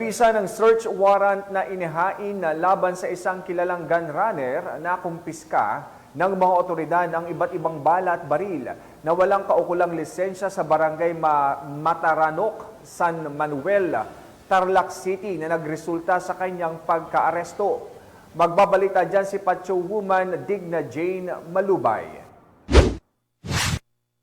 Isa ng search warrant na inihain na laban sa isang kilalang gun runner na kumpiska ng mga otoridad ang iba't ibang bala at baril na walang kaukulang lisensya sa barangay Mataranok, San Manuel, Tarlac City na nagresulta sa kanyang pagkaaresto. Magbabalita dyan si Pacho Woman Digna Jane Malubay.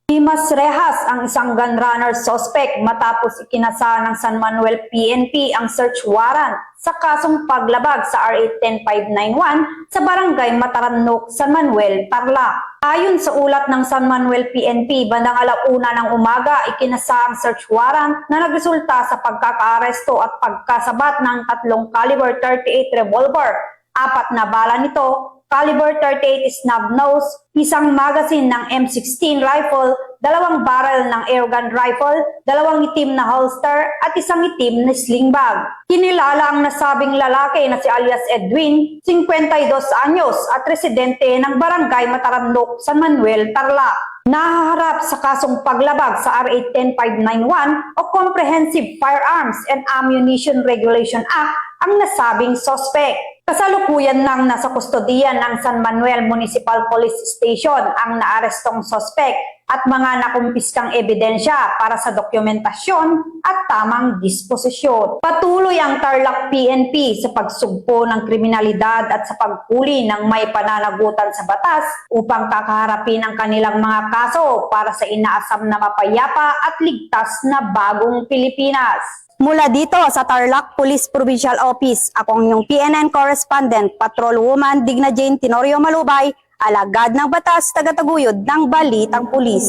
Dimas Rehas ang isang gun runner suspect matapos ikinasa ng San Manuel PNP ang search warrant sa kasong paglabag sa RA 10591 sa barangay Mataranok, San Manuel, Tarlac. Ayon sa ulat ng San Manuel PNP, bandang 1:00 ng umaga ikinasa ang search warrant na nagresulta sa pagkakaaresto at pagkasabat ng 3 caliber 38 revolver, 4 na bala nito, caliber 38 snub nose, isang magazine ng M16 rifle, 2 barrel ng airgun rifle, 2 itim na holster at isang itim na sling bag. Kinilala ang nasabing lalaki na si alias Edwin, 52 anyos at residente ng barangay Mataranok, San Manuel, Tarlac. Nahaharap sa kasong paglabag sa RA 10591 o Comprehensive Firearms and Ammunition Regulation Act ang nasabing suspect. Kasalukuyan nang nasa kustodiyan ng San Manuel Municipal Police Station ang naarestong suspect at mga nakumpiskang ebidensya para sa dokumentasyon at tamang disposisyon. Patuloy ang Tarlac PNP sa pagsugpo ng kriminalidad at sa paghuli ng may pananagutan sa batas upang kakaharapin ang kanilang mga kaso para sa inaasam na mapayapa at ligtas na bagong Pilipinas. Mula dito sa Tarlac Police Provincial Office, ako ang inyong PNN correspondent, Patrol Woman Digna Jane Tenorio Malubay, alagad ng batas, tagataguyod ng Balitang Pulis.